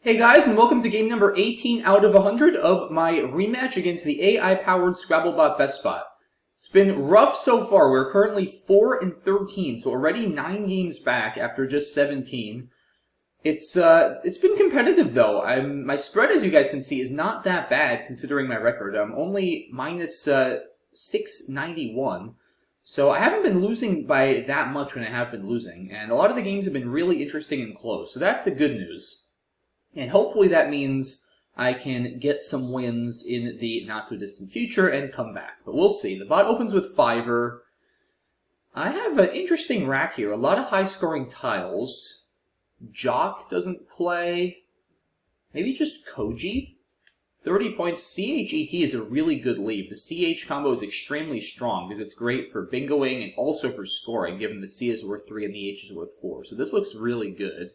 Hey guys, and welcome to game number 18 out of 100 of my rematch against the AI-powered Scrabble BestBot. It's been rough so far. We're currently 4-13, so already 9 games back after just 17. It's been competitive though. My spread, as you guys can see, is not that bad considering my record. I'm only minus 691. So I haven't been losing by that much when I have been losing, and a lot of the games have been really interesting and close. So that's the good news. And hopefully that means I can get some wins in the not-so-distant future and come back. But we'll see. The bot opens with Fiver. I have an interesting rack here. A lot of high-scoring tiles. Jock doesn't play. Maybe just Koji? 30 points. CHET is a really good lead. The CH combo is extremely strong because it's great for bingoing and also for scoring, given the C is worth 3 and the H is worth 4. So this looks really good.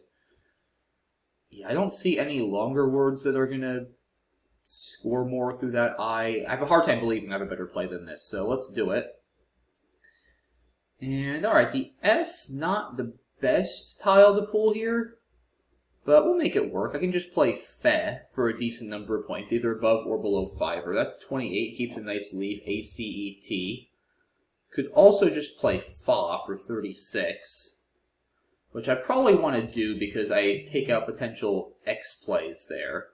Yeah, I don't see any longer words that are going to score more through that I have a hard time believing I have a better play than this, so let's do it. And alright, the F, not the best tile to pull here, but we'll make it work. I can just play Fe for a decent number of points, either above or below Fiver. That's 28, keeps a nice lead, ACET. Could also just play Fa for 36. Which I probably want to do because I take out potential X plays there.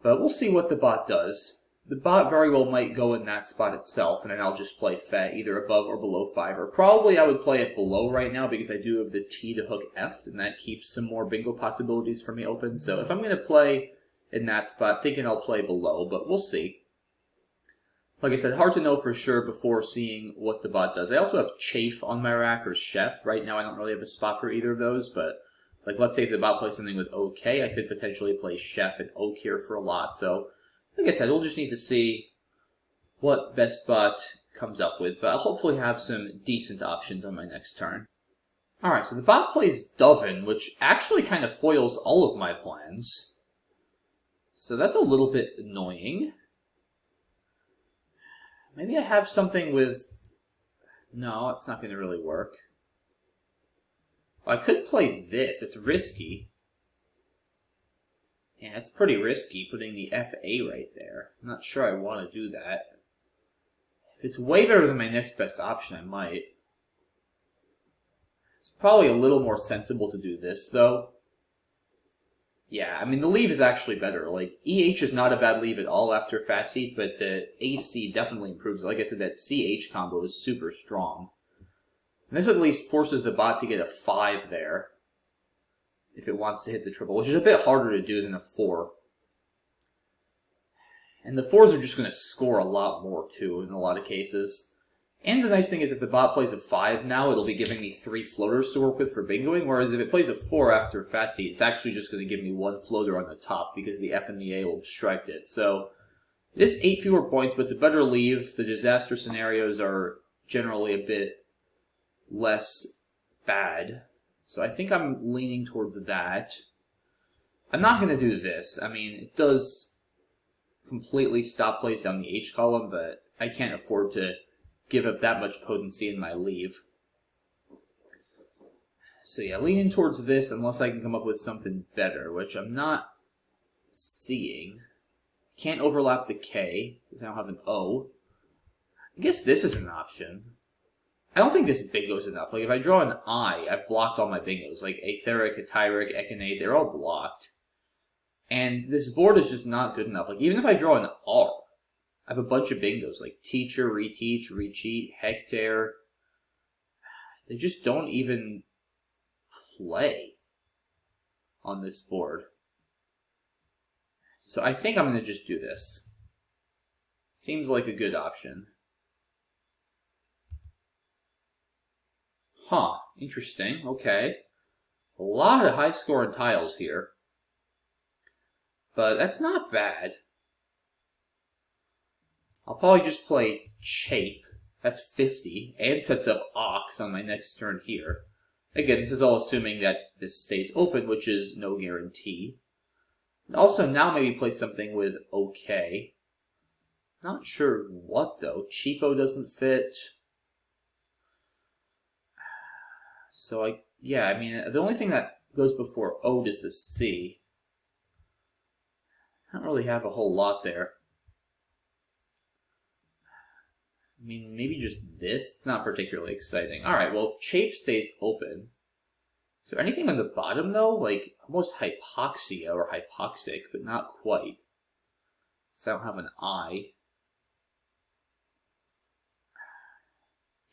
But we'll see what the bot does. The bot very well might go in that spot itself, and then I'll just play Fe either above or below Fiver. Probably I would play it below right now because I do have the T to hook F, and that keeps some more bingo possibilities for me open. So if I'm going to play in that spot, thinking I'll play below, but we'll see. Like I said, hard to know for sure before seeing what the bot does. I also have Chafe on my rack or Chef. Right now I don't really have a spot for either of those, but like let's say if the bot plays something with OK, I could potentially play Chef and Oak here for a lot. So like I said, we'll just need to see what BestBot comes up with, but I'll hopefully have some decent options on my next turn. Alright, so the bot plays Dovin, which actually kind of foils all of my plans. So that's a little bit annoying. Maybe I have something with... No, it's not going to really work. Well, I could play this. It's risky. Yeah, it's pretty risky putting the FA right there. I'm not sure I want to do that. If it's way better than my next best option, I might. It's probably a little more sensible to do this, though. Yeah, I mean, the leave is actually better. Like, EH is not a bad leave at all after Facet, but the AC definitely improves it. Like I said, that CH combo is super strong. And this at least forces the bot to get a 5 there, if it wants to hit the triple, which is a bit harder to do than a 4. And the 4s are just going to score a lot more, too, in a lot of cases. And the nice thing is if the bot plays a 5 now, it'll be giving me 3 floaters to work with for bingoing, whereas if it plays a 4 after Facet, it's actually just going to give me 1 floater on the top because the F and the A will obstruct it. So it is 8 fewer points, but it's a better leave. The disaster scenarios are generally a bit less bad. So I think I'm leaning towards that. I'm not going to do this. I mean, it does completely stop plays down the H column, but I can't afford to give up that much potency in my leave. So yeah, leaning towards this unless I can come up with something better, which I'm not seeing. Can't overlap the K, because I don't have an O. I guess this is an option. I don't think this bingo's enough. Like, if I draw an I, I've blocked all my bingos. Like, Aetheric, Atyric, Echinate, they're all blocked. And this board is just not good enough. Like, even if I draw an R, I have a bunch of bingos, like Teacher, Reteach, Recheat, Hectare. They just don't even play on this board. So I think I'm going to just do this. Seems like a good option. Huh, interesting, okay. A lot of high-scoring tiles here. But that's not bad. I'll probably just play Chape. That's 50, and sets up Ox on my next turn here. Again, this is all assuming that this stays open, which is no guarantee. And also, now maybe play something with OK. Not sure what, though. Cheapo doesn't fit. So, yeah, I mean, the only thing that goes before Ode is the C. I don't really have a whole lot there. I mean, maybe just this? It's not particularly exciting. Alright, well, Chape stays open. Is there anything on the bottom, though? Like, almost hypoxia or hypoxic, but not quite. So I don't have an I.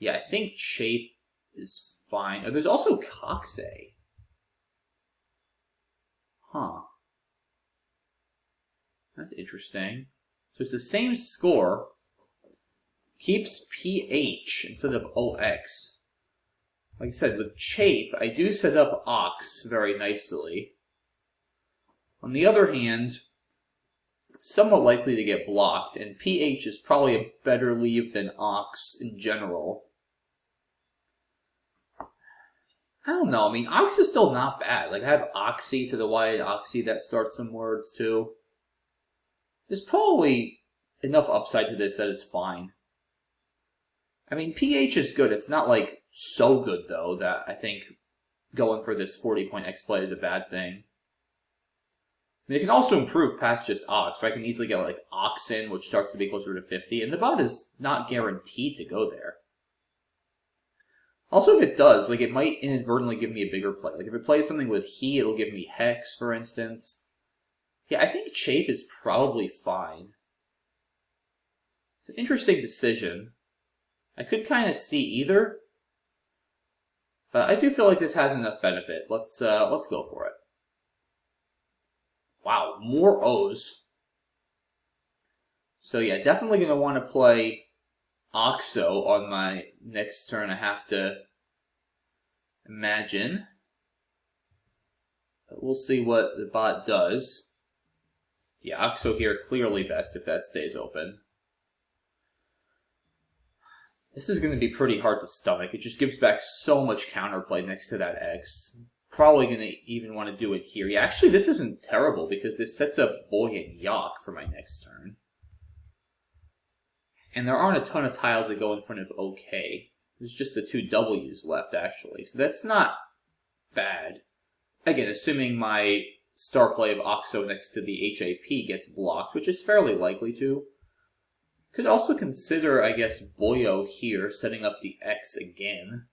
Yeah, I think Chape is fine. Oh, there's also Coxay. Huh. That's interesting. So it's the same score. Keeps PH instead of OX. Like I said, with Chape, I do set up Ox very nicely. On the other hand, it's somewhat likely to get blocked, and PH is probably a better leave than Ox in general. I don't know. I mean, Ox is still not bad. Like, I have Oxy to the Y and Oxy that starts some words, too. There's probably enough upside to this that it's fine. I mean, PH is good. It's not, like, so good, though, that I think going for this 40-point X-play is a bad thing. I mean, it can also improve past just Ox, right? I can easily get, like, Oxen, which starts to be closer to 50, and the bot is not guaranteed to go there. Also, if it does, like, it might inadvertently give me a bigger play. Like, if it plays something with He, it'll give me Hex, for instance. Yeah, I think Chape is probably fine. It's an interesting decision. I could kind of see either. But I do feel like this has enough benefit. Let's go for it. Wow, more O's. So yeah, definitely going to want to play Oxo on my next turn. I have to imagine. But we'll see what the bot does. Yeah, Oxo here clearly best if that stays open. This is going to be pretty hard to stomach. It just gives back so much counterplay next to that X. Probably going to even want to do it here. Yeah, actually, this isn't terrible because this sets up Boy and Yak for my next turn. And there aren't a ton of tiles that go in front of OK. There's just the two W's left, actually. So that's not bad. Again, assuming my star play of Oxo next to the HAP gets blocked, which is fairly likely to. Could also consider, I guess, Boyo here, setting up the X again.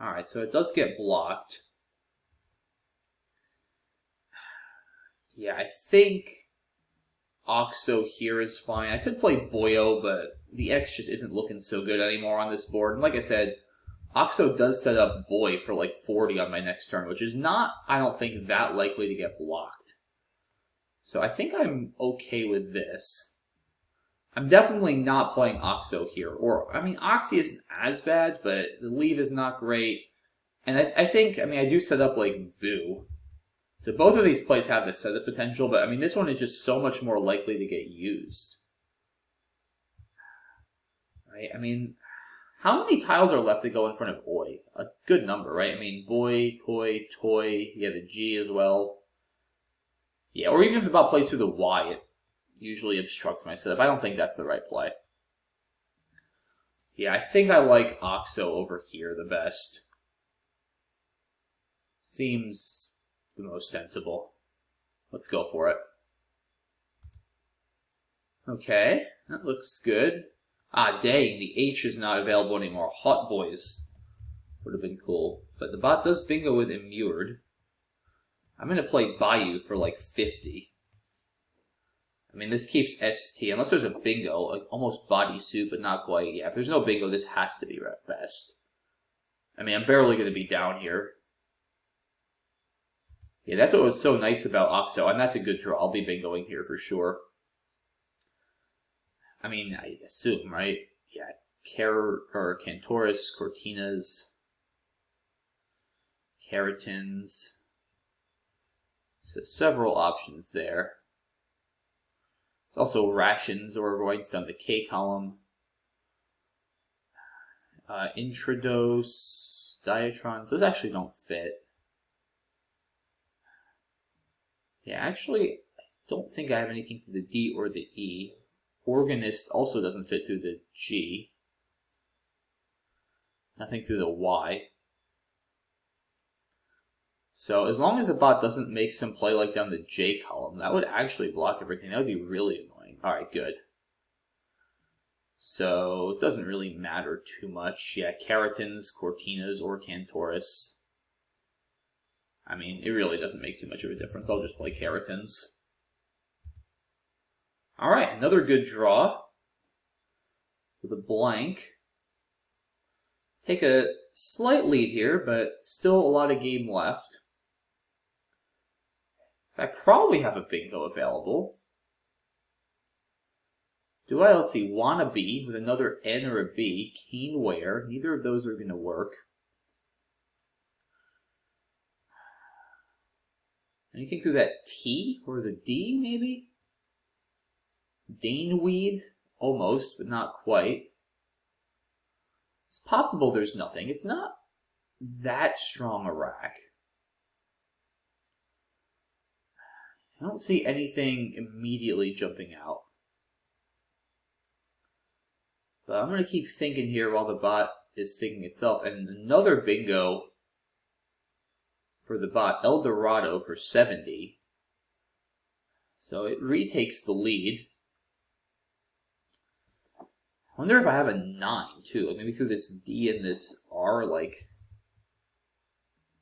Alright, so it does get blocked. Yeah, I think Oxo here is fine. I could play Boyo, but the X just isn't looking so good anymore on this board. And like I said, Oxo does set up Boy for like 40 on my next turn, which is not, I don't think, that likely to get blocked. So I think I'm okay with this. I'm definitely not playing Oxo here. Or, I mean, Oxy isn't as bad, but the leave is not great. And I think, I mean, I do set up, like, Boo. So both of these plays have the setup potential, but, I mean, this one is just so much more likely to get used. Right? I mean, how many tiles are left to go in front of Oi? A good number, right? I mean, Boy, Koi, Toy, yeah, the G as well. Yeah, or even if the bot plays through the Y, it usually obstructs my setup. I don't think that's the right play. Yeah, I think I like Oxo over here the best. Seems the most sensible. Let's go for it. Okay, that looks good. Ah, dang, the H is not available anymore. Hot Boys would have been cool. But the bot does bingo with Immured. I'm going to play Bayou for like 50. I mean, this keeps ST, unless there's a bingo, like almost bodysuit, but not quite. Yeah, if there's no bingo, this has to be best. I mean, I'm barely going to be down here. Yeah, that's what was so nice about Oxo, and that's a good draw. I'll be bingoing here for sure. I mean, I assume, right? Yeah, Cantoris, Cortinas, Keratins. So several options there. It's also rations or avoidance down the K column. Intradose, Diatrons, those actually don't fit. Yeah, actually, I don't think I have anything for the D or the E. Organist also doesn't fit through the G. Nothing through the Y. So as long as the bot doesn't make some play like down the J column, that would actually block everything. That would be really annoying. Alright, good. So it doesn't really matter too much. Yeah, Caratins, Cortinas, or Cantoris. I mean, it really doesn't make too much of a difference. I'll just play Caratins. Alright, another good draw. With a blank. Take a slight lead here, but still a lot of game left. I probably have a bingo available. Do I? Let's see. Wannabe with another N or a B. Keen Ware. Neither of those are going to work. Anything through that T or the D, maybe? Daneweed? Almost, but not quite. It's possible there's nothing. It's not that strong a rack. I don't see anything immediately jumping out. But I'm going to keep thinking here while the bot is thinking itself. And another bingo for the bot. El Dorado for 70. So it retakes the lead. I wonder if I have a 9, too. Like maybe through this D and this R, like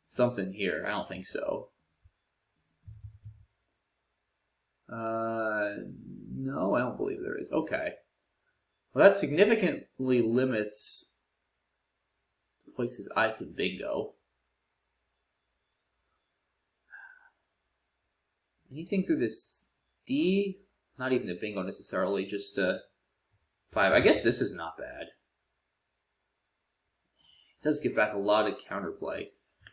something here. I don't think so. No, I don't believe there is. Okay. Well, that significantly limits the places I can bingo. Anything through this D? Not even a bingo necessarily, just a 5. I guess this is not bad. It does give back a lot of counterplay.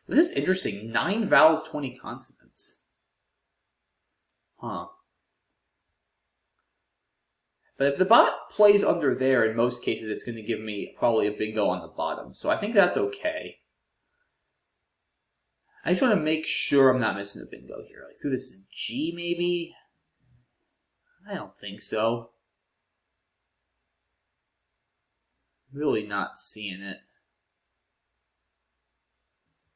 This is interesting. 9 vowels, 20 consonants. Huh. But if the bot plays under there, in most cases, it's going to give me probably a bingo on the bottom. So I think that's okay. I just want to make sure I'm not missing a bingo here. Like through this G, maybe? I don't think so. Really not seeing it.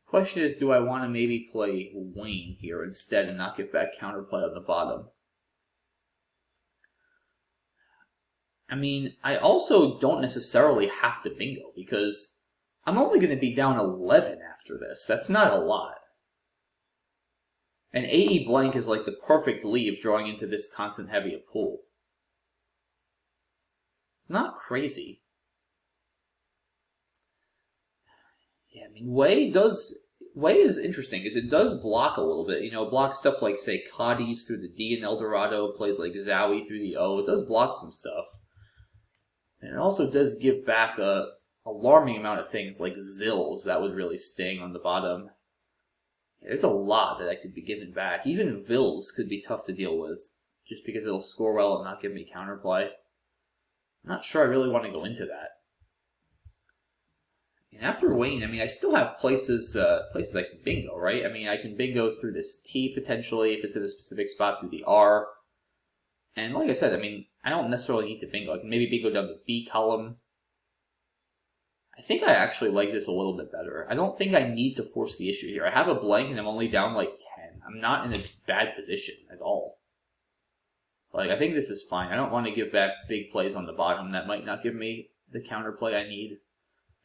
Question is, do I want to maybe play Wayne here instead and not give back counterplay on the bottom? I mean, I also don't necessarily have to bingo because I'm only going to be down 11 after this. That's not a lot. And AE blank is like the perfect leave drawing into this constant heavy a pool. It's not crazy. Yeah, I mean, Way is interesting because it does block a little bit. You know, it blocks stuff like, say, Cadiz through the D in El Dorado, plays like Zowie through the O. It does block some stuff. And it also does give back a alarming amount of things like Zills that would really sting on the bottom. Yeah, there's a lot that I could be giving back. Even Vills could be tough to deal with just because it'll score well and not give me counterplay. I'm not sure I really want to go into that. And after Wayne, I mean, I still have places I can bingo, right? I mean, I can bingo through this T potentially if it's in a specific spot through the R. And like I said, I mean, I don't necessarily need to bingo. I can maybe bingo down the B column. I think I actually like this a little bit better. I don't think I need to force the issue here. I have a blank and I'm only down like 10. I'm not in a bad position at all. Like, I think this is fine. I don't want to give back big plays on the bottom that might not give me the counterplay I need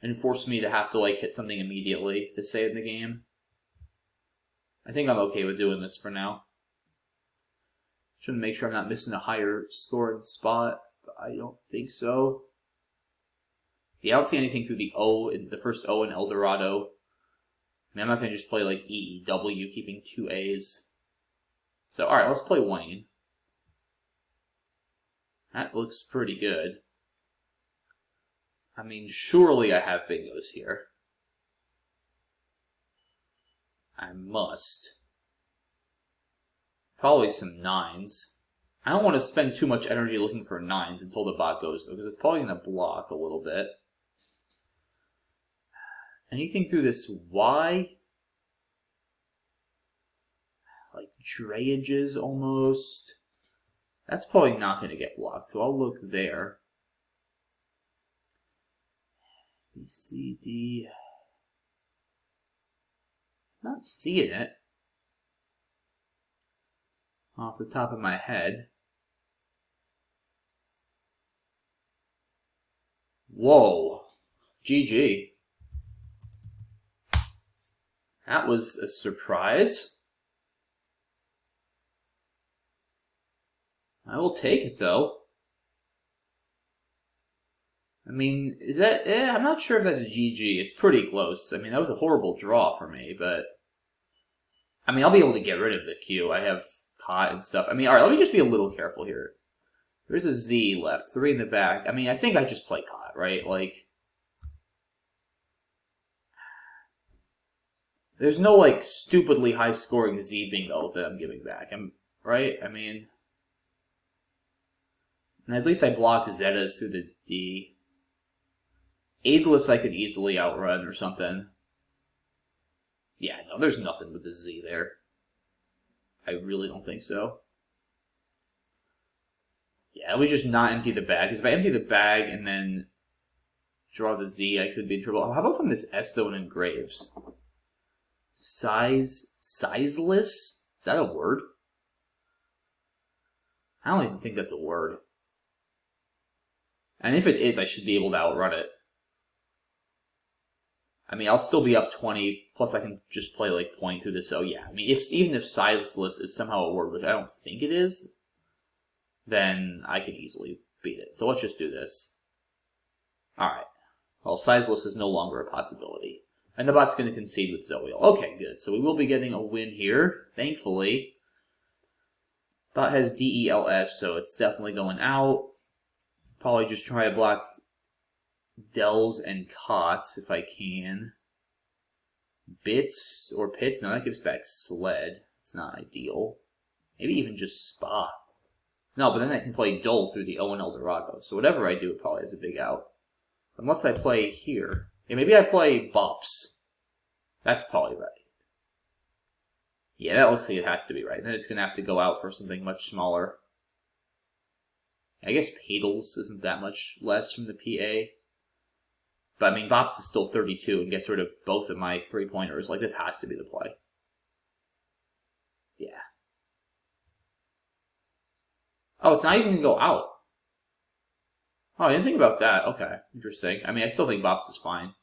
and force me to have to like hit something immediately to save the game. I think I'm okay with doing this for now. Should make sure I'm not missing a higher scoring spot, but I don't think so. Yeah, I don't see anything through the O, in the first O in El Dorado. I mean, I'm not going to just play like EEW, keeping 2 A's. So, alright, let's play Wayne. That looks pretty good. I mean, surely I have bingos here. I must. Probably some 9s. I don't want to spend too much energy looking for 9s until the bot goes, though, because it's probably going to block a little bit. Anything through this Y? Like drayages almost. That's probably not going to get blocked, so I'll look there. B, C, D. Not seeing it off the top of my head. Whoa. GG. That was a surprise. I will take it, though. I mean, is that... I'm not sure if that's a GG. It's pretty close. I mean, that was a horrible draw for me, but... I mean, I'll be able to get rid of the Q. I have caught and stuff. I mean, alright, let me just be a little careful here. There's a Z left. 3 in the back. I mean, I think I just play caught, right? Like... There's no, like, stupidly high-scoring Z bingo that I'm giving back. Right? I mean... And at least I block Zetas through the D. Ageless I could easily outrun or something. Yeah, no, there's nothing with the Z there. I really don't think so. Yeah, let me just not empty the bag. Because if I empty the bag and then draw the Z, I could be in trouble. How about from this S, though, and engraves? Sizeless? Is that a word? I don't even think that's a word. And if it is, I should be able to outrun it. I mean, I'll still be up 20, plus I can just play, like, point through this. So, yeah, I mean, even if sizeless is somehow a word, which I don't think it is, then I can easily beat it. So let's just do this. Alright. Well, sizeless is no longer a possibility. And the bot's going to concede with Zoe. Okay, good. So we will be getting a win here, thankfully. Bot has DELS, so it's definitely going out. Probably just try to block Dells and Cots if I can. Bits or Pits? No, that gives back Sled. It's not ideal. Maybe even just Spa. No, but then I can play Dole through the O and Eldorado. So whatever I do, it probably has a big out. Unless I play here. Yeah, maybe I play Bops. That's probably right. Yeah, that looks like it has to be right. Then it's going to have to go out for something much smaller. I guess Padles isn't that much less from the PA. But, I mean, Bops is still 32 and gets rid of both of my three-pointers. Like, this has to be the play. Yeah. Oh, it's not even going to go out. Oh, I didn't think about that. Okay, interesting. I mean, I still think Bops is fine.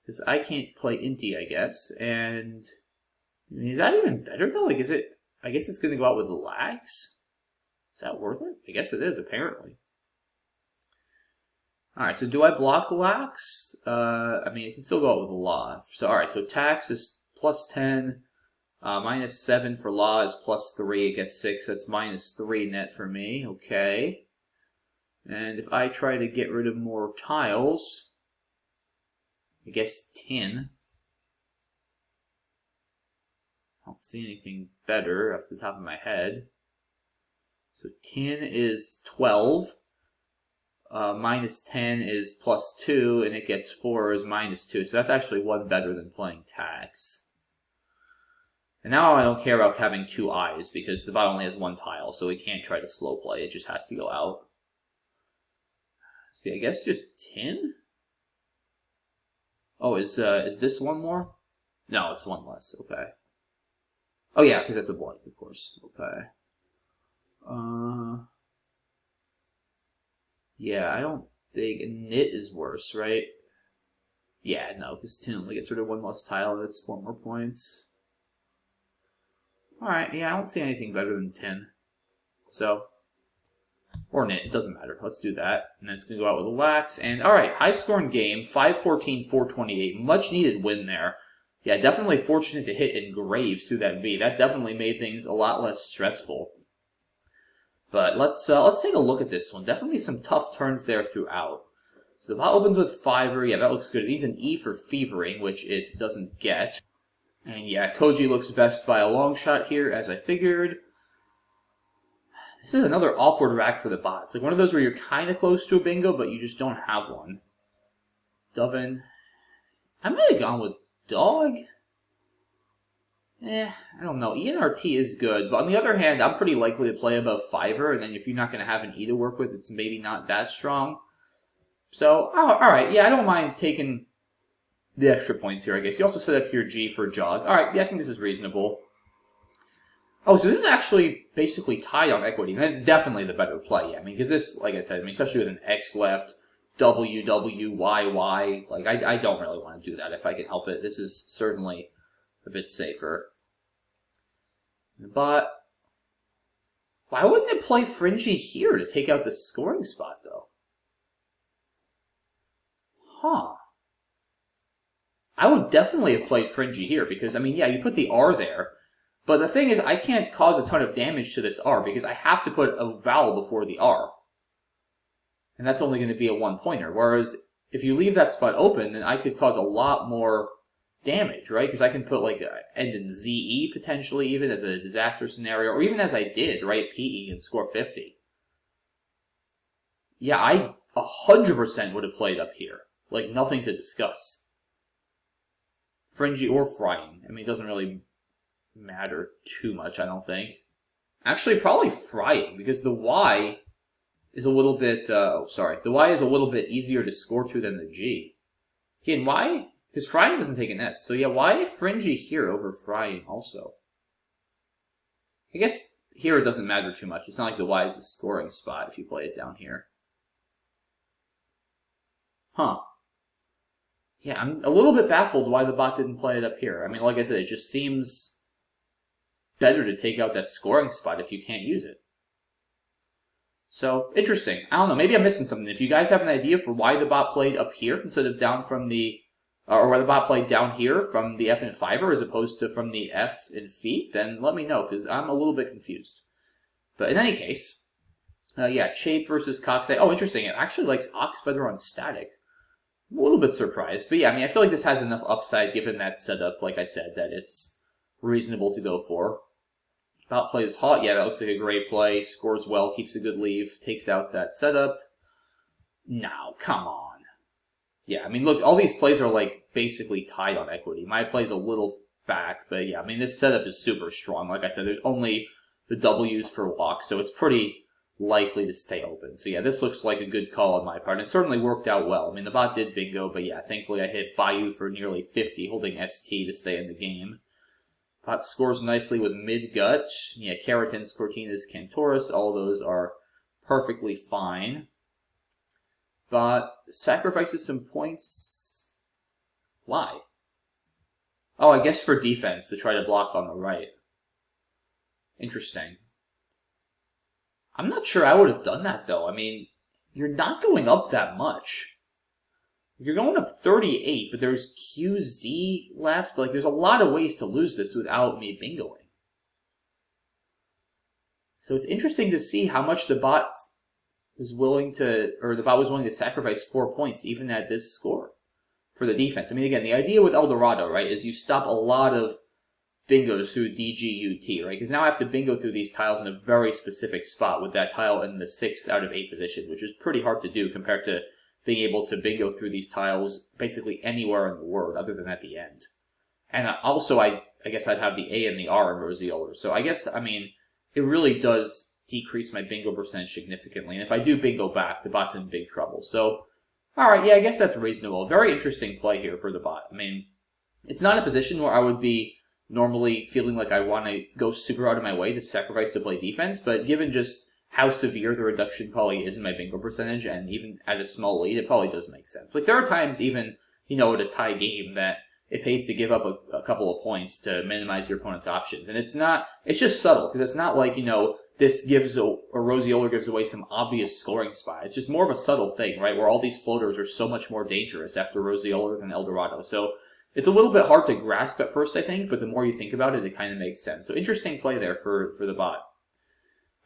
Because I can't play Inti, I guess. And, I mean, is that even better, though? Like, is it... I guess it's going to go out with Lax? Is that worth it? I guess it is, apparently. Alright, so do I block Lax? I mean, it can still go out with Law. So, alright, so Tax is plus 10. Minus 7 for Law is plus 3. It gets 6. That's minus 3 net for me. Okay. And if I try to get rid of more tiles, I guess 10. I don't see anything better off the top of my head. So 10 is 12. Minus 10 is plus 2, and it gets 4 is minus 2. So that's actually one better than playing Tax. And now I don't care about having 2 eyes, because the bot only has 1 tile, so it can't try to slow play. It just has to go out. So yeah, I guess just 10? Oh, is this one more? No, it's one less. Okay. Oh yeah, because that's a blank, of course. Okay. Yeah, I don't think knit is worse, right? Yeah, no, because 10 only gets rid of 1 less tile, and it's 4 more points. Alright, yeah, I don't see anything better than 10. So, or knit, it doesn't matter. Let's do that. And then it's going to go out with a Lax. And, alright, high scoring game, 514, 428. Much needed win there. Yeah, definitely fortunate to hit engraves through that V. That definitely made things a lot less stressful. But let's take a look at this one. Definitely some tough turns there throughout. So the bot opens with Fiver. Yeah, that looks good. It needs an E for Fevering, which it doesn't get. And yeah, Koji looks best by a long shot here, as I figured. This is another awkward rack for the bot. It's like one of those where you're kind of close to a bingo, but you just don't have one. Dovin. I might have gone with Dog. I don't know. ENRT is good, but on the other hand, I'm pretty likely to play above Fiver, and then if you're not going to have an E to work with, it's maybe not that strong. So, alright, yeah, I don't mind taking the extra points here, I guess. You also set up here G for jog. All right, yeah, I think this is reasonable. Oh, so this is actually basically tied on equity, and that's definitely the better play. Yeah, I mean, because this, like I said, I mean, especially with an X left, W, W, Y, Y, like, I don't really want to do that if I can help it. This is certainly a bit safer. But why wouldn't it play Fringy here to take out the scoring spot, though? Huh. I would definitely have played Fringy here, because, I mean, yeah, you put the R there, but the thing is, I can't cause a ton of damage to this R, because I have to put a vowel before the R. And that's only going to be a one-pointer, whereas if you leave that spot open, then I could cause a lot more damage, right? Because I can put, like, end in ZE, potentially, even as a disaster scenario, or even as I did, right, PE and score 50. Yeah, I 100% would have played up here. Like, nothing to discuss. Fringy or frying. I mean, it doesn't really matter too much, I don't think. Actually, probably frying, because the Y is a little bit, the Y is a little bit easier to score to than the G. Again, why? Because frying doesn't take an S. So yeah, why Fringy here over frying also? I guess here it doesn't matter too much. It's not like the Y is a scoring spot if you play it down here. Huh. Yeah, I'm a little bit baffled why the bot didn't play it up here. I mean, like I said, it just seems better to take out that scoring spot if you can't use it. So, interesting. I don't know, maybe I'm missing something. If you guys have an idea for why the bot played up here instead of down from the... or why the bot played down here from the F and Fiver as opposed to from the F and feet, then let me know, because I'm a little bit confused. But in any case, yeah, Chape versus Coxeye. Oh, interesting. It actually likes Ox better on static. I'm a little bit surprised. But yeah, I mean, I feel like this has enough upside given that setup, like I said, that it's reasonable to go for. Bot plays Hot. Yeah, that looks like a great play. Scores well, keeps a good leave, takes out that setup. No, come on. Yeah, I mean, look, all these plays are, like, basically tied on equity. My play's a little back, but yeah, I mean, this setup is super strong. Like I said, there's only the W's for walk, so it's pretty likely to stay open. So yeah, this looks like a good call on my part. It certainly worked out well. I mean, the bot did bingo, but yeah, thankfully I hit Bayou for nearly 50, holding ST to stay in the game. Bot scores nicely with mid-gut. Yeah, Keratins, Cortinas, Cantoris, all those are perfectly fine. But sacrifices some points. Why? Oh, I guess for defense, to try to block on the right. Interesting. I'm not sure I would have done that, though. I mean, you're not going up that much. You're going up 38, but there's QZ left. Like, there's a lot of ways to lose this without me bingoing. So it's interesting to see how much the bot was willing to, or the bot was willing to sacrifice 4 points even at this score for the defense. I mean, again, the idea with Eldorado, right, is you stop a lot of bingos through DGUT, right? Because now I have to bingo through these tiles in a very specific spot with that tile in the 6th out of 8 position, which is pretty hard to do compared to being able to bingo through these tiles basically anywhere in the word other than at the end. And also, I guess I'd have the A and the R in Roseola. So I guess, I mean, it really does decrease my bingo percentage significantly. And if I do bingo back, the bot's in big trouble. So, alright, yeah, I guess that's reasonable. Very interesting play here for the bot. I mean, it's not a position where I would be normally feeling like I want to go super out of my way to sacrifice to play defense, but given just how severe the reduction probably is in my bingo percentage, and even at a small lead, it probably does make sense. Like, there are times even, you know, at a tie game that it pays to give up a couple of points to minimize your opponent's options. And it's just subtle, because it's not like, you know, this gives, or Roseola gives away some obvious scoring spot. It's just more of a subtle thing, right, where all these floaters are so much more dangerous after Roseola than Eldorado. So it's a little bit hard to grasp at first, I think, but the more you think about it, it kind of makes sense. So interesting play there for the bot.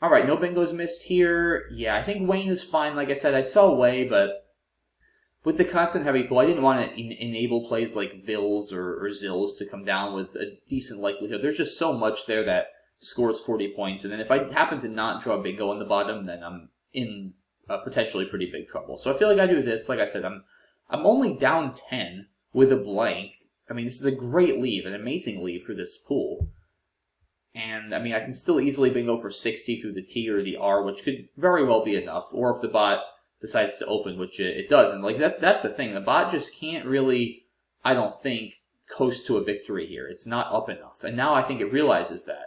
All right, no bingos missed here. Yeah, I think Wayne is fine. Like I said, I saw Way, but with the constant heavy pull, I didn't want to enable plays like Vils or Zills to come down with a decent likelihood. There's just so much there that scores 40 points. And then if I happen to not draw bingo on the bottom, then I'm in potentially pretty big trouble. So I feel like I do this. Like I said, I'm only down 10 with a blank. I mean, this is a great leave, an amazing leave for this pool. And, I mean, I can still easily bingo for 60 through the T or the R, which could very well be enough. Or if the bot decides to open, which it does. And, like, that's the thing. The bot just can't really I don't think, coast to a victory here. It's not up enough. And now I think it realizes that.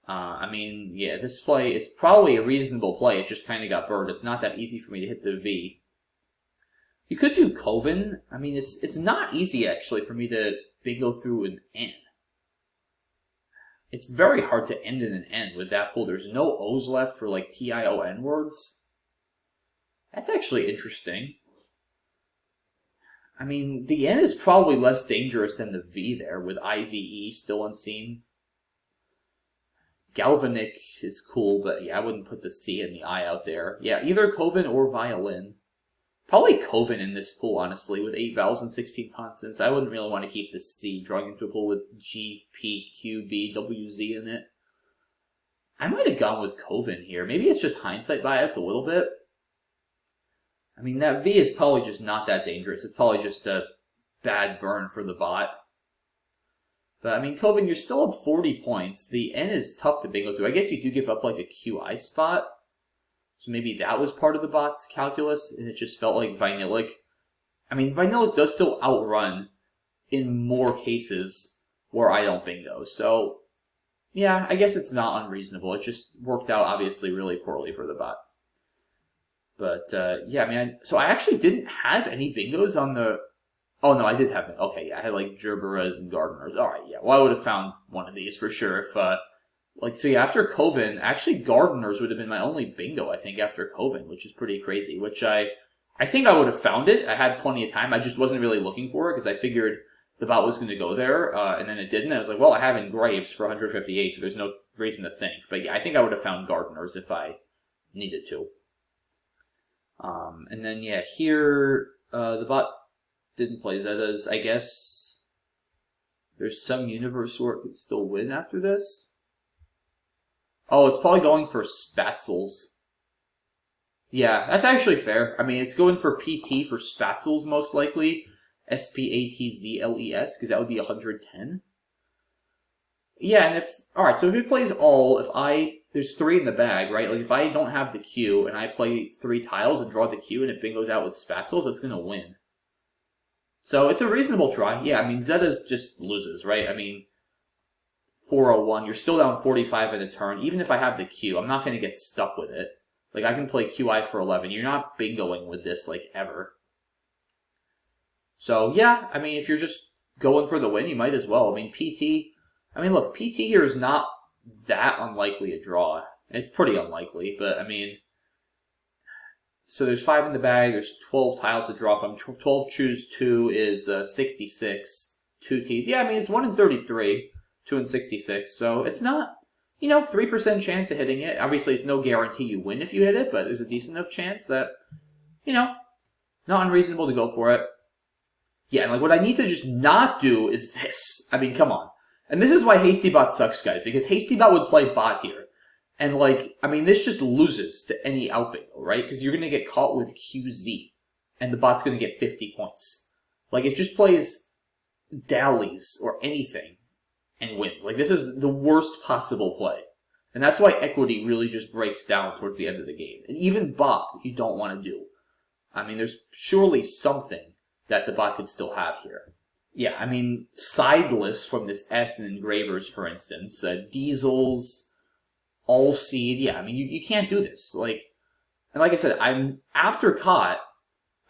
I mean, yeah, this play is probably a reasonable play. It just kind of got burned. It's not that easy for me to hit the V. You could do Coven. I mean, it's not easy, actually, for me to bingo through an N. It's very hard to end in an N with that pool. There's no O's left for, like, TION words. That's actually interesting. I mean, the N is probably less dangerous than the V there, with IVE still unseen. Galvanic is cool, but yeah, I wouldn't put the C and the I out there. Yeah, either Coven or Violin. Probably Coven in this pool, honestly, with 8 vowels and 16 consonants. I wouldn't really want to keep the C drawing into a pool with G, P, Q, B, W, Z in it. I might have gone with Coven here. Maybe it's just hindsight bias a little bit. I mean, that V is probably just not that dangerous. It's probably just a bad burn for the bot. But, I mean, Coven, you're still up 40 points. The N is tough to bingo through. I guess you do give up, like, a QI spot. So maybe that was part of the bot's calculus, and it just felt like Vinilic. I mean, Vinilic does still outrun in more cases where I don't bingo. So, yeah, I guess it's not unreasonable. It just worked out, obviously, really poorly for the bot. But, yeah, I mean, so I actually didn't have any bingos on the... Oh, no, I did have it. Okay, yeah, I had, like, Gerberas and Gardeners. All right, yeah, well, I would have found one of these for sure if, like, so yeah, after Coven, actually Gardeners would have been my only bingo, I think, after Coven, which is pretty crazy, which I think I would have found it. I had plenty of time. I just wasn't really looking for it because I figured the bot was going to go there, and then it didn't. I was like, well, I have Engraves for 158, so there's no reason to think. But yeah, I think I would have found Gardeners if I needed to. And then, yeah, here, the bot didn't play Zetas. I guess there's some universe where it could still win after this. Oh, it's probably going for Spatzels. Yeah, that's actually fair. I mean, it's going for PT for Spatzels, most likely. Spatzles, because that would be 110. Yeah, and if... Alright, so if it plays all, there's 3 in the bag, right? Like, if I don't have the Q, and I play 3 tiles and draw the Q, and it bingos out with Spatzels, it's going to win. So, it's a reasonable try. Yeah, I mean, Zetas just loses, right? I mean... 401, you're still down 45 in a turn. Even if I have the Q, I'm not going to get stuck with it. Like, I can play QI for 11. You're not bingoing with this, like, ever. So, yeah, I mean, if you're just going for the win, you might as well. I mean, PT... I mean, look, PT here is not that unlikely a draw. It's pretty unlikely, but, I mean... So there's 5 in the bag, there's 12 tiles to draw from. 12 choose 2 is 66. 2 Ts. Yeah, I mean, it's 1 in 33. 2 and 66, so it's not, 3% chance of hitting it. Obviously, it's no guarantee you win if you hit it, but there's a decent enough chance that, not unreasonable to go for it. Yeah, and like what I need to just not do is this. I mean, come on. And this is why HastyBot sucks, guys, because HastyBot would play bot here. And like, I mean, this just loses to any outbingo, right? Because you're going to get caught with QZ, and the bot's going to get 50 points. Like, it just plays Dallies or anything and wins. Like, this is the worst possible play. And that's why equity really just breaks down towards the end of the game. And even bot, you don't want to do. I mean, there's surely something that the bot could still have here. Yeah, I mean, sideless from this S and engravers, for instance. Diesels, all seed. Yeah, I mean, you can't do this. Like, and like I said, I'm after caught.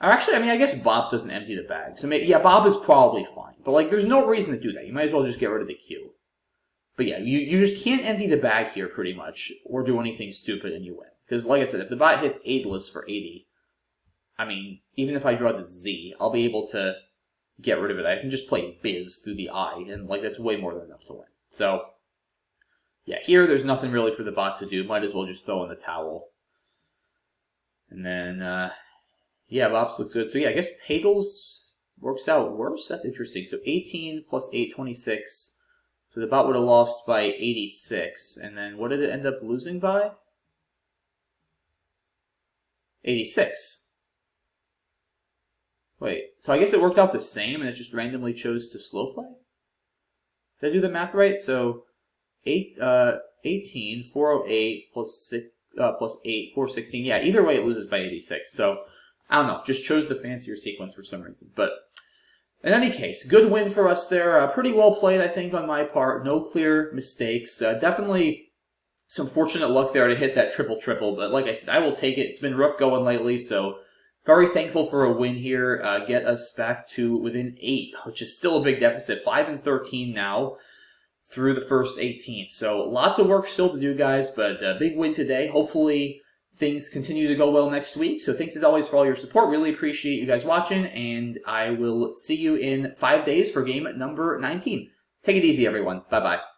Or actually, I mean, I guess Bob doesn't empty the bag. So, maybe, yeah, Bob is probably fine. But, like, there's no reason to do that. You might as well just get rid of the Q. But, yeah, you just can't empty the bag here, pretty much, or do anything stupid and you win. Because, like I said, if the bot hits 8-less for 80, I mean, even if I draw the Z, I'll be able to get rid of it. I can just play Biz through the I, and, like, that's way more than enough to win. So, yeah, here, there's nothing really for the bot to do. Might as well just throw in the towel. And then, yeah, Bops look good. So, yeah, I guess Padels works out worse. That's interesting. So, 18 plus 8, 26. So, the bot would have lost by 86. And then, what did it end up losing by? 86. Wait, so I guess it worked out the same and it just randomly chose to slow play? Did I do the math right? So, 18, 408 plus 6, plus 8, 416. Yeah, either way it loses by 86. So, I don't know. Just chose the fancier sequence for some reason. But In any case, good win for us there. Pretty well played, I think, on my part. No clear mistakes. Definitely some fortunate luck there to hit that triple-triple, but like I said, I will take it. It's been rough going lately, so very thankful for a win here. Get us back to within 8, which is still a big deficit. 5-13 now through the first 18. So lots of work still to do, guys, but a big win today. Hopefully things continue to go well next week. So thanks as always for all your support. Really appreciate you guys watching, and I will see you in 5 days for game number 19. Take it easy, everyone. Bye-bye.